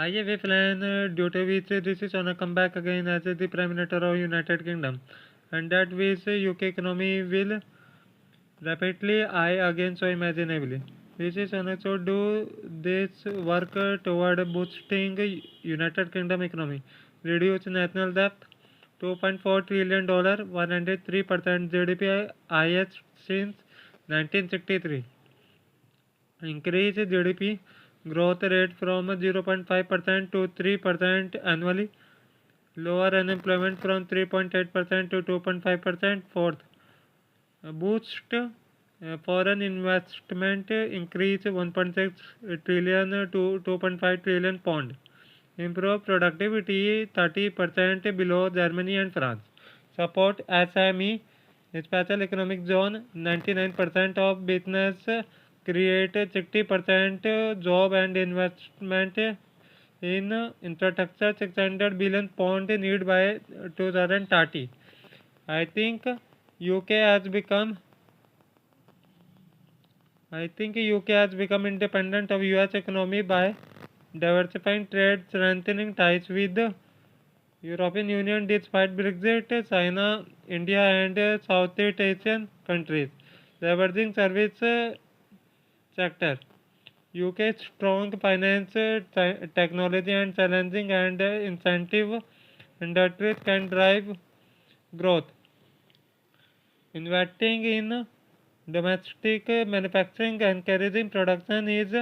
आइए वे plan due to which this is on a comeback again as the Prime Minister of United Kingdom, and that which UK economy will rapidly eye again so imaginably. This is also do this work toward boosting United Kingdom economy, reduce national debt, $2.4 trillion, 103% GDP highest since 1963. Increase GDP growth rate from 0.5% to 3% annually. Lower unemployment from 3.8% to 2.5%. Fourth, boost foreign investment increase 1.6 trillion to 2.5 trillion pound. Improve productivity 30% below Germany and France. Support SME, Special Economic Zone, 99% of business create 60% job and investment in infrastructure 600 billion pound need by 2030. I think UK has become I think UK has become independent of US economy by diversifying trade, strengthening ties with the European Union despite Brexit, China, India and Southeast Asian countries. Leveraging service sector. UK's strong finance, technology and challenging and incentive industries can drive growth. Investing in domestic manufacturing, encouraging production is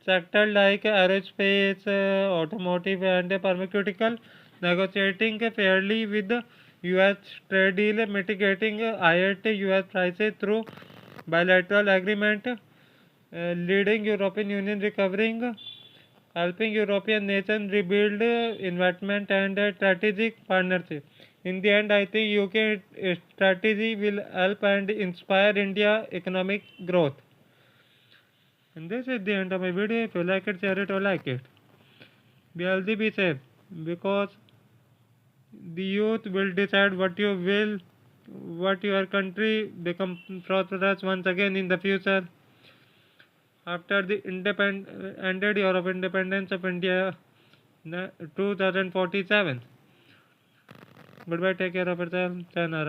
sectors like aerospace, automotive, and pharmaceutical, negotiating fairly with the US trade deal, mitigating higher US prices through bilateral agreement, leading European Union recovering, helping European nations rebuild investment and strategic partnership. In the end, I think UK strategy will help and inspire India economic growth. And this is the end of my video. If you like it, share it or like it. Be healthy, be safe, because the youth will decide what your country become prosperous once again in the future. After the ended year of independence of India, 2047. Goodbye, take care of yourself. Sayonara.